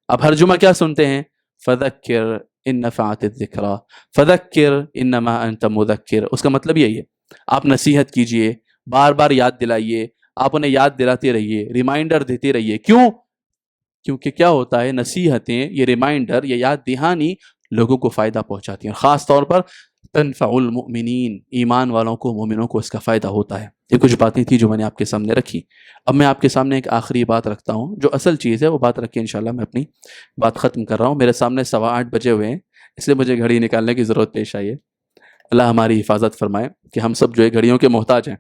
[SPEAKER 1] اب ہر جمعہ کیا سنتے ہیں؟ فذکر ان نفعت الذکریٰ فذکر انما انت مذکر. اس کا مطلب یہی ہے، آپ نصیحت کیجئے، بار بار یاد دلائیے، آپ انہیں یاد دلاتے رہیے، ریمائنڈر دیتے رہیے. کیوں؟ کیونکہ کیا ہوتا ہے، نصیحتیں، یہ ریمائنڈر، یہ یاد دہانی لوگوں کو فائدہ پہنچاتی ہیں، خاص طور پر تنفع المؤمنین، ایمان والوں کو، مومنوں کو اس کا فائدہ ہوتا ہے. یہ کچھ باتیں تھیں جو میں نے آپ کے سامنے رکھی. اب میں آپ کے سامنے ایک آخری بات رکھتا ہوں، جو اصل چیز ہے وہ بات رکھ کے انشاءاللہ میں اپنی بات ختم کر رہا ہوں. میرے سامنے 8:15 بجے ہوئے ہیں، اس لیے مجھے گھڑی نکالنے کی ضرورت پیش آئی ہے. اللہ ہماری حفاظت فرمائے کہ ہم سب جو ہے گھڑیوں کے محتاج ہیں،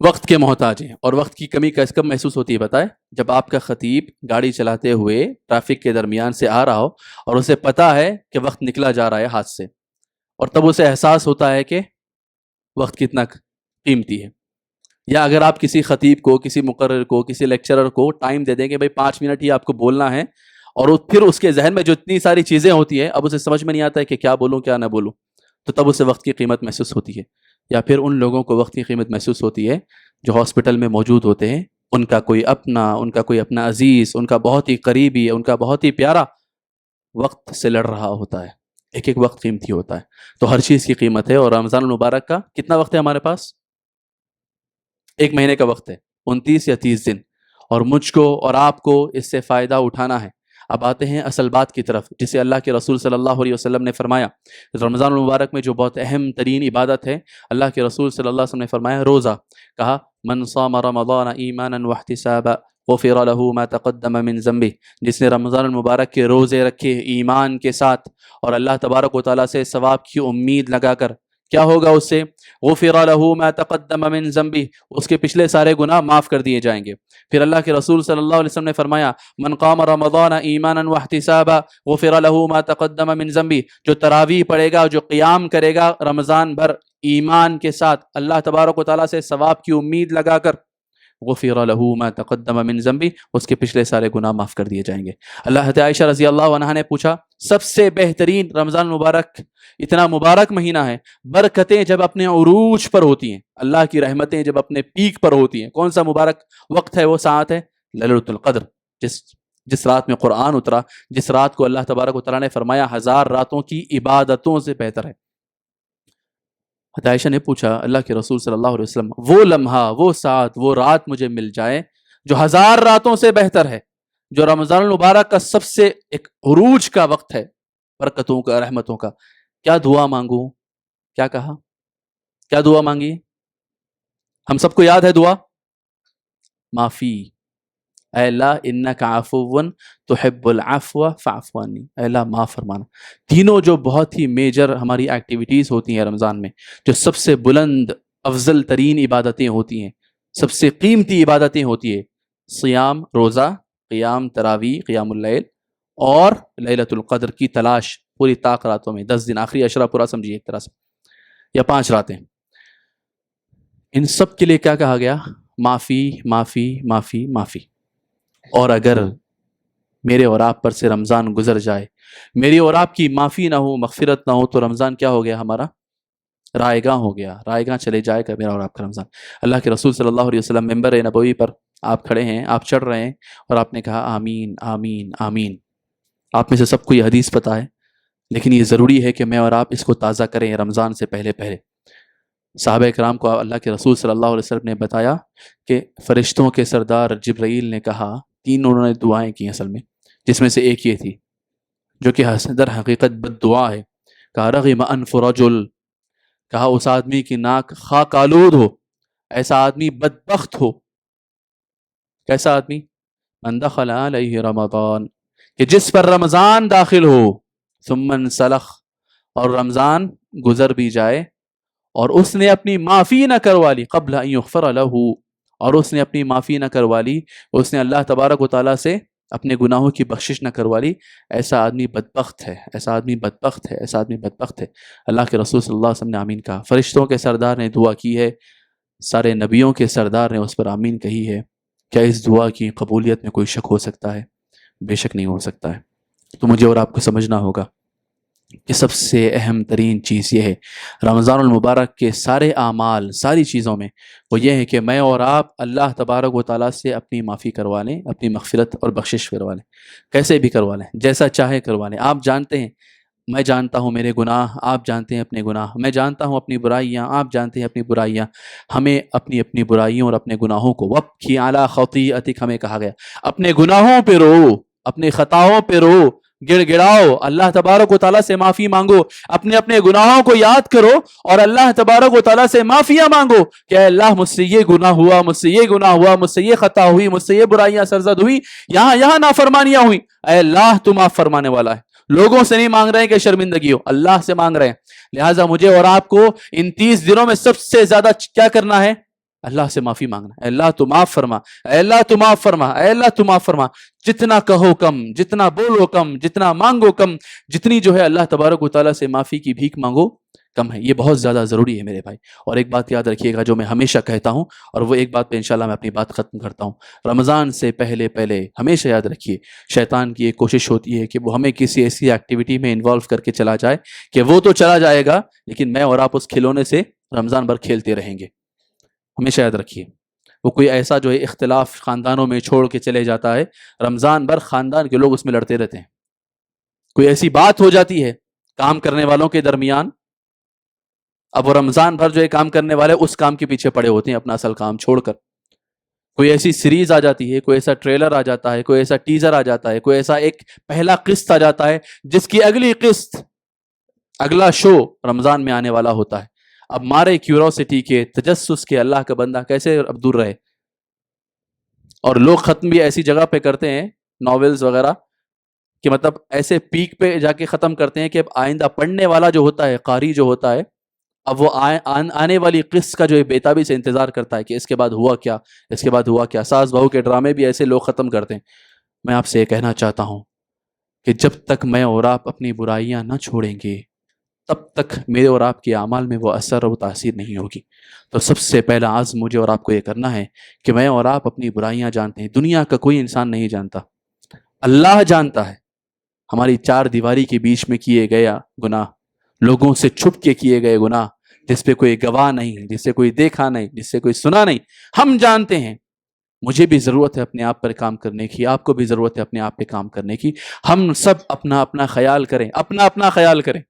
[SPEAKER 1] وقت کے محتاج ہیں. اور وقت کی کمی کب محسوس ہوتی ہے بتائیں؟ جب آپ کا خطیب گاڑی چلاتے ہوئے ٹریفک کے درمیان سے آ رہا ہو اور اسے پتا ہے کہ وقت نکلا جا رہا ہے ہاتھ سے، اور تب اسے احساس ہوتا ہے کہ وقت کتنا قیمتی ہے. یا اگر آپ کسی خطیب کو، کسی مقرر کو، کسی لیکچرر کو ٹائم دے دیں کہ بھائی 5 منٹ ہی آپ کو بولنا ہے، اور پھر اس کے ذہن میں جو اتنی ساری چیزیں ہوتی ہیں، اب اسے سمجھ میں نہیں آتا ہے کہ کیا بولوں کیا نہ بولوں، تو تب اسے وقت کی قیمت محسوس ہوتی ہے. یا پھر ان لوگوں کو وقت کی قیمت محسوس ہوتی ہے جو ہاسپٹل میں موجود ہوتے ہیں، ان کا کوئی اپنا عزیز، ان کا بہت ہی قریبی، ان کا بہت ہی پیارا وقت سے لڑ رہا ہوتا ہے. ایک ایک وقت قیمتی ہوتا ہے. تو ہر چیز کی قیمت ہے. اور رمضان المبارک کا کتنا وقت ہے ہمارے پاس؟ 1 مہینے کا وقت ہے، 29 یا 30 دن. اور مجھ کو اور آپ کو اس سے فائدہ اٹھانا ہے. اب آتے ہیں اصل بات کی طرف، جسے اللہ کے رسول صلی اللہ علیہ وسلم نے فرمایا. رمضان المبارک میں جو بہت اہم ترین عبادت ہے، اللہ کے رسول صلی اللہ علیہ وسلم نے فرمایا روزہ. کہا من صام رمضان ایمانا واحتسابا غفر له ما تقدم من ذنبه. جس نے رمضان المبارک کے روزے رکھے ایمان کے ساتھ اور اللہ تبارک و تعالیٰ سے ثواب کی امید لگا کر، کیا ہوگا اس سے؟ غفر له ما تقدم من ذنبه، اس کے پچھلے سارے گناہ معاف کر دیے جائیں گے. پھر اللہ کے رسول صلی اللہ علیہ وسلم نے فرمایا من قام رمضان ایمانا واحتسابا غفر له ما تقدم من ذنبه. جو تراویح پڑھے گا، جو قیام کرے گا رمضان بھر ایمان کے ساتھ، اللہ تبارک و تعالیٰ سے ثواب کی امید لگا کر، غفر له ما تقدم من ذنبه، اس کے پچھلے سارے گناہ معاف کر دیے جائیں گے. اللہ عائشہ رضی اللہ عنہا نے پوچھا سب سے بہترین رمضان مبارک، اتنا مبارک مہینہ ہے، برکتیں جب اپنے عروج پر ہوتی ہیں، اللہ کی رحمتیں جب اپنے پیک پر ہوتی ہیں، کون سا مبارک وقت ہے؟ وہ ساعت ہے لیلۃ القدر، جس رات میں قرآن اترا، جس رات کو اللہ تبارک و تعالیٰ نے فرمایا 1000 راتوں کی عبادتوں سے بہتر ہے. عائشہ نے پوچھا اللہ کے رسول صلی اللہ علیہ وسلم، وہ لمحہ، وہ ساتھ، وہ رات مجھے مل جائے جو 1000 راتوں سے بہتر ہے، جو رمضان المبارک کا سب سے ایک عروج کا وقت ہے، برکتوں کا، رحمتوں کا، کیا دعا مانگوں؟ کیا کہا؟ کیا دعا مانگی؟ ہم سب کو یاد ہے دعا، معافی. اے اللہ انک عفو تحب العفو فاعف عنی، اے اللہ معاف فرمانا. تینوں جو بہت ہی میجر ہماری ایکٹیویٹیز ہوتی ہیں رمضان میں، جو سب سے بلند افضل ترین عبادتیں ہوتی ہیں، سب سے قیمتی عبادتیں ہوتی ہیں، صیام، روزہ، قیام تراویح، قیام اللیل، اور لیلۃ القدر کی تلاش پوری طاق راتوں میں، 10 دن آخری عشرہ پورا سمجھیے ایک طرح سے، یا 5 راتیں. ان سب کے لیے کیا کہا گیا؟ معافی، معافی، معافی، معافی. اور اگر میرے اور آپ پر سے رمضان گزر جائے، میری اور آپ کی معافی نہ ہو، مغفرت نہ ہو، تو رمضان کیا ہو گیا؟ ہمارا رائے گاں ہو گیا، رائے گاں چلے جائے گا میرا اور آپ کا رمضان. اللہ کے رسول صلی اللہ علیہ وسلم ممبر نبوی پر آپ کھڑے ہیں، آپ چڑھ رہے ہیں، اور آپ نے کہا آمین، آمین، آمین. آپ میں سے سب کو یہ حدیث پتہ ہے، لیکن یہ ضروری ہے کہ میں اور آپ اس کو تازہ کریں رمضان سے پہلے پہلے. صحابہ اکرام کو اللہ کے رسول صلی اللہ علیہ وسلم نے بتایا کہ فرشتوں کے سردار جبرائیل نے کہا، 3 انہوں نے دعائیں کی اصل میں، جس میں سے ایک یہ تھی جو کہ در حقیقت بد دعا ہے. کہا رغم انف رجل، کہا اس آدمی کی ناک خاک آلود ہو، ایسا آدمی بدبخت ہو. کیسا آدمی؟ من دخل علیہ رمضان، کہ جس پر رمضان داخل ہو، ثم انسلخ، اور رمضان گزر بھی جائے اور اس نے اپنی معافی نہ کروا لی، قبل ان یغفر لہ، اور اس نے اپنی معافی نہ کروا لی، اس نے اللہ تبارک و تعالیٰ سے اپنے گناہوں کی بخشش نہ کروا لی، ایسا آدمی بدبخت ہے، ایسا آدمی بدبخت ہے، ایسا آدمی بدبخت ہے. اللہ کے رسول صلی اللہ علیہ وسلم نے آمین کہا. فرشتوں کے سردار نے دعا کی ہے، سارے نبیوں کے سردار نے اس پر آمین کہی ہے. کیا اس دعا کی قبولیت میں کوئی شک ہو سکتا ہے؟ بے شک نہیں ہو سکتا ہے. تو مجھے اور آپ کو سمجھنا ہوگا کہ سب سے اہم ترین چیز یہ ہے رمضان المبارک کے سارے اعمال، ساری چیزوں میں، وہ یہ ہے کہ میں اور آپ اللہ تبارک و تعالیٰ سے اپنی معافی کروا لیں، اپنی مغفرت اور بخشش کروا لیں، کیسے بھی کروا لیں، جیسا چاہے کروا لیں۔ آپ جانتے ہیں، میں جانتا ہوں میرے گناہ، آپ جانتے ہیں اپنے گناہ، میں جانتا ہوں اپنی برائیاں، آپ جانتے ہیں اپنی برائیاں۔ ہمیں اپنی اپنی برائیوں اور اپنے گناہوں کو وَابْكِ عَلَىٰ خَطِيئَتِكَ ہمیں کہا گیا، اپنے گناہوں پہ رو، اپنے خطاؤں پہ رو، گڑ گڑاؤ، اللہ تبارک و تعالیٰ سے معافی مانگو، اپنے اپنے گناہوں کو یاد کرو اور اللہ تبارک و تعالیٰ سے معافیاں مانگو کہ اے اللہ مجھ سے یہ گناہ ہوا، مجھ سے یہ گناہ ہوا، مجھ سے یہ خطا ہوئی، مجھ سے یہ برائیاں سرزد ہوئی، یہاں نافرمانیاں ہوئی، اے اللہ تو معاف فرمانے والا ہے۔ لوگوں سے نہیں مانگ رہے ہیں کہ شرمندگی ہو، اللہ سے مانگ رہے ہیں۔ لہٰذا مجھے اور آپ کو ان 30 دنوں میں سب سے زیادہ کیا کرنا ہے؟ اللہ سے معافی مانگنا۔ اے اللہ تو معاف فرما، اے اللہ تو معاف فرما، اے اللہ تو معاف فرما۔ جتنا کہو کم، جتنا بولو کم، جتنا مانگو کم، جتنی جو ہے اللہ تبارک و تعالیٰ سے معافی کی بھیک مانگو کم ہے۔ یہ بہت زیادہ ضروری ہے میرے بھائی۔ اور ایک بات یاد رکھیے گا جو میں ہمیشہ کہتا ہوں، اور وہ ایک بات پہ انشاءاللہ میں اپنی بات ختم کرتا ہوں۔ رمضان سے پہلے ہمیشہ یاد رکھیے، شیطان کی ایک کوشش ہوتی ہے کہ وہ ہمیں کسی ایسی ایکٹیویٹی میں انوالو کر کے چلا جائے کہ وہ تو چلا جائے گا لیکن میں اور آپ اس کھلونے سے رمضان بھر کھیلتے رہیں گے۔ ہمیشہ یاد رکھیے، وہ کوئی ایسا جو ہے اختلاف خاندانوں میں چھوڑ کے چلے جاتا ہے، رمضان بھر خاندان کے لوگ اس میں لڑتے رہتے ہیں۔ کوئی ایسی بات ہو جاتی ہے کام کرنے والوں کے درمیان، اب وہ رمضان بھر جو ہے کام کرنے والے اس کام کے پیچھے پڑے ہوتے ہیں اپنا اصل کام چھوڑ کر۔ کوئی ایسی سیریز آ جاتی ہے، کوئی ایسا ٹریلر آ جاتا ہے، کوئی ایسا ٹیزر آ جاتا ہے، کوئی ایسا ایک پہلا قسط آ جاتا ہے جس کی اگلی قسط، اگلا شو رمضان میں آنے والا ہوتا ہے۔ اب مارے کیوروسٹی کے، تجسس کے، اللہ کا بندہ کیسے اب دور رہے؟ اور لوگ ختم بھی ایسی جگہ پہ کرتے ہیں ناولز وغیرہ کہ مطلب ایسے پیک پہ جا کے ختم کرتے ہیں کہ اب آئندہ پڑھنے والا جو ہوتا ہے، قاری جو ہوتا ہے، اب وہ آنے والی قسط کا جو ہے بے تابی سے انتظار کرتا ہے کہ اس کے بعد ہوا کیا، اس کے بعد ہوا کیا۔ ساس بہو کے ڈرامے بھی ایسے لوگ ختم کرتے ہیں۔ میں آپ سے یہ کہنا چاہتا ہوں کہ جب تک میں اور آپ اپنی برائیاں نہ چھوڑیں گے تب تک میرے اور آپ کے اعمال میں وہ اثر و تاثیر نہیں ہوگی۔ تو سب سے پہلا عزم مجھے اور آپ کو یہ کرنا ہے کہ میں اور آپ اپنی برائیاں جانتے ہیں، دنیا کا کوئی انسان نہیں جانتا، اللہ جانتا ہے۔ ہماری 4 دیواری کے بیچ میں کیے گیا گناہ، لوگوں سے چھپ کے کیے گئے گناہ، جس پہ کوئی گواہ نہیں، جس سے کوئی دیکھا نہیں، جس سے کوئی سنا نہیں، ہم جانتے ہیں۔ مجھے بھی ضرورت ہے اپنے آپ پر کام کرنے کی، آپ کو بھی ضرورت ہے اپنے آپ پہ کام کرنے کی۔ ہم سب اپنا اپنا خیال کریں، اپنا خیال کریں،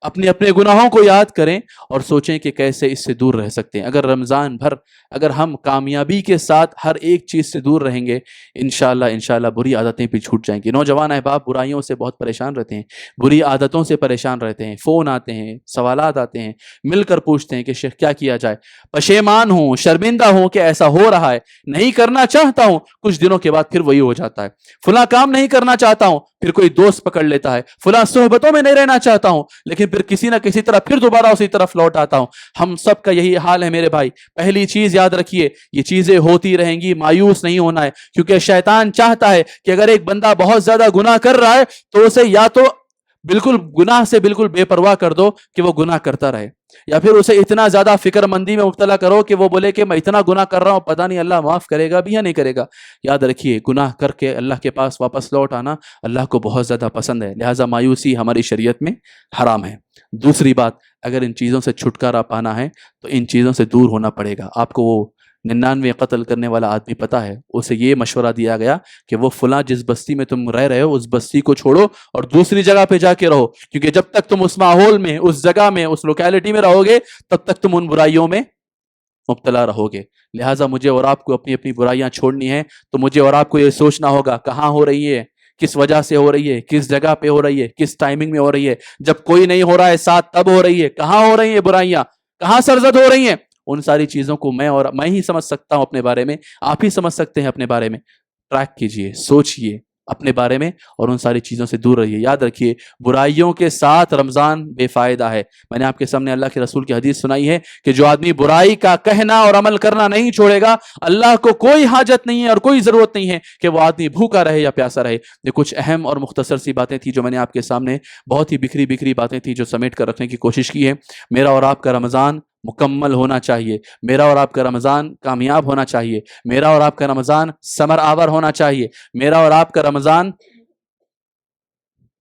[SPEAKER 1] اپنے اپنے گناہوں کو یاد کریں اور سوچیں کہ کیسے اس سے دور رہ سکتے ہیں۔ اگر رمضان بھر اگر ہم کامیابی کے ساتھ ہر ایک چیز سے دور رہیں گے، انشاءاللہ بری عادتیں بھی چھوٹ جائیں گی۔ نوجوان احباب برائیوں سے بہت پریشان رہتے ہیں، بری عادتوں سے پریشان رہتے ہیں، فون آتے ہیں، سوالات آتے ہیں، مل کر پوچھتے ہیں کہ شیخ کیا کیا جائے؟ پشیمان ہوں، شرمندہ ہوں کہ ایسا ہو رہا ہے، نہیں کرنا چاہتا ہوں، کچھ دنوں کے بعد پھر وہی ہو جاتا ہے۔ فلاں کام نہیں کرنا چاہتا ہوں، پھر کوئی دوست پکڑ لیتا ہے۔ فلاں صحبتوں میں نہیں رہنا چاہتا ہوں، لیکن پھر کسی نہ کسی طرح پھر دوبارہ اسی طرف لوٹ آتا ہوں۔ ہم سب کا یہی حال ہے میرے بھائی۔ پہلی چیز یاد رکھیے، یہ چیزیں ہوتی رہیں گی، مایوس نہیں ہونا ہے، کیونکہ شیطان چاہتا ہے کہ اگر ایک بندہ بہت زیادہ گناہ کر رہا ہے تو اسے یا تو بالکل گناہ سے بالکل بے پرواہ کر دو کہ وہ گناہ کرتا رہے، یا پھر اسے اتنا زیادہ فکر مندی میں مبتلا کرو کہ وہ بولے کہ میں اتنا گناہ کر رہا ہوں، پتہ نہیں اللہ معاف کرے گا بھی یا نہیں کرے گا۔ یاد رکھیے، گناہ کر کے اللہ کے پاس واپس لوٹ آنا اللہ کو بہت زیادہ پسند ہے، لہٰذا مایوسی ہماری شریعت میں حرام ہے۔ دوسری بات، اگر ان چیزوں سے چھٹکارا پانا ہے تو ان چیزوں سے دور ہونا پڑے گا۔ آپ کو وہ 99 قتل کرنے والا آدمی پتہ ہے، اسے یہ مشورہ دیا گیا کہ وہ فلاں جس بستی میں تم رہ رہے ہو اس بستی کو چھوڑو اور دوسری جگہ پہ جا کے رہو، کیونکہ جب تک تم اس ماحول میں، اس جگہ میں، اس لوکیلٹی میں رہو گے تب تک تم ان برائیوں میں مبتلا رہو گے۔ لہٰذا مجھے اور آپ کو اپنی اپنی برائیاں چھوڑنی ہیں تو مجھے اور آپ کو یہ سوچنا ہوگا کہاں ہو رہی ہے، کس وجہ سے ہو رہی ہے، کس جگہ پہ ہو رہی ہے، کس ٹائمنگ میں ہو رہی ہے۔ جب کوئی نہیں ہو رہا ہے ساتھ تب ہو رہی ہے، کہاں ہو رہی ہیں برائیاں، کہاں سرزد ہو رہی ہیں۔ ان ساری چیزوں کو میں ہی سمجھ سکتا ہوں اپنے بارے میں، آپ ہی سمجھ سکتے ہیں اپنے بارے میں۔ ٹریک کیجئے، سوچئے اپنے بارے میں اور ان ساری چیزوں سے دور رہیے۔ یاد رکھیے، برائیوں کے ساتھ رمضان بے فائدہ ہے۔ میں نے آپ کے سامنے اللہ کے رسول کی حدیث سنائی ہے کہ جو آدمی برائی کا کہنا اور عمل کرنا نہیں چھوڑے گا، اللہ کو کوئی حاجت نہیں ہے اور کوئی ضرورت نہیں ہے کہ وہ آدمی بھوکا رہے یا پیاسا رہے۔ یہ کچھ اہم اور مختصر سی باتیں تھیں جو میں نے آپ کے سامنے، بہت ہی بکھری باتیں تھیں جو سمیٹ کر رکھنے کی کوشش کی ہے۔ میرا اور آپ کا رمضان مکمل ہونا چاہیے، میرا اور آپ کا رمضان کامیاب ہونا چاہیے، میرا اور آپ کا رمضان ثمر آور ہونا چاہیے، میرا اور آپ کا رمضان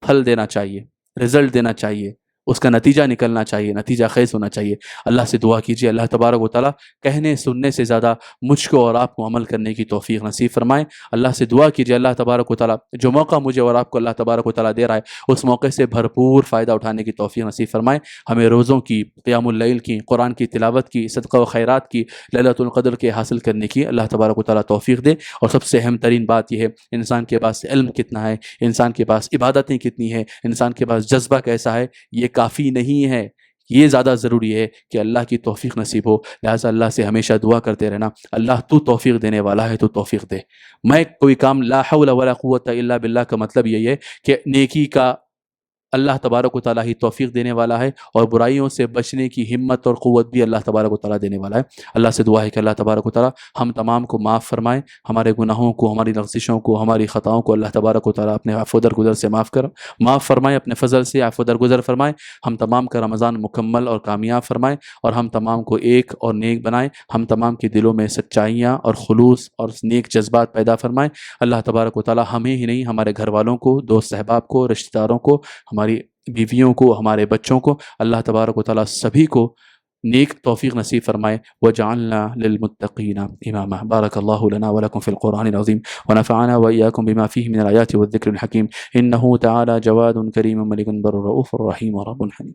[SPEAKER 1] پھل دینا چاہیے۔ رزلٹ دینا چاہیے، اس کا نتیجہ نکلنا چاہیے، نتیجہ خیز ہونا چاہیے۔ اللہ سے دعا کیجیے اللہ تبارک و تعالیٰ کہنے سننے سے زیادہ مجھ کو اور آپ کو عمل کرنے کی توفیق نصیب فرمائے۔ اللہ سے دعا کیجیے اللہ تبارک و تعالیٰ جو موقع مجھے اور آپ کو اللہ تبارک و تعالیٰ دے رہا ہے اس موقع سے بھرپور فائدہ اٹھانے کی توفیق نصیب فرمائے۔ ہمیں روزوں کی، قیام اللیل کی، قرآن کی تلاوت کی، صدقہ و خیرات کی، لیلۃ القدر کے حاصل کرنے کی اللہ تبارک و تعالیٰ توفیق دے۔ اور سب سے اہم ترین بات یہ ہے انسان کے پاس علم کتنا ہے، انسان کے پاس عبادتیں کتنی ہیں، انسان کے پاس جذبہ کیسا ہے، یہ کافی نہیں ہے۔ یہ زیادہ ضروری ہے کہ اللہ کی توفیق نصیب ہو۔ لہٰذا اللہ سے ہمیشہ دعا کرتے رہنا، اللہ تو توفیق دینے والا ہے، تو توفیق دے۔ میں کوئی کام لا حول ولا قوت الا باللہ کا مطلب یہی ہے کہ نیکی کا اللہ تبارک و تعالیٰ ہی توفیق دینے والا ہے، اور برائیوں سے بچنے کی ہمت اور قوت بھی اللہ تبارک و تعالیٰ دینے والا ہے۔ اللہ سے دعا ہے کہ اللہ تبارک و تعالیٰ ہم تمام کو معاف فرمائے، ہمارے گناہوں کو، ہماری لغزشوں کو، ہماری خطاؤں کو اللہ تبارک و تعالیٰ اپنے عفو درگزر سے معاف فرمائے، اپنے فضل سے عفو درگزر فرمائے، ہم تمام کا رمضان مکمل اور کامیاب فرمائے، اور ہم تمام کو ایک اور نیک بنائے، ہم تمام کے دلوں میں سچائیاں اور خلوص اور نیک جذبات پیدا فرمائے۔ اللہ تبارک و تعالیٰ ہمیں ہی نہیں، ہمارے گھر والوں کو، دوست احباب کو، رشتہ داروں کو، ہماری بیویوں کو، ہمارے بچوں کو، اللہ تبارک و تعالیٰ سبھی کو نیک توفیق نصیب فرمائے۔ وجعلنا للمتقین اماما۔ بارک اللہ لنا ولکم فی القرآن العظیم ونفعنا وإیاکم بما فیہ من الآیات والذکر الحکیم، انہ تعالی جواد کریم ملک بر رؤوف رحیم رب حلیم۔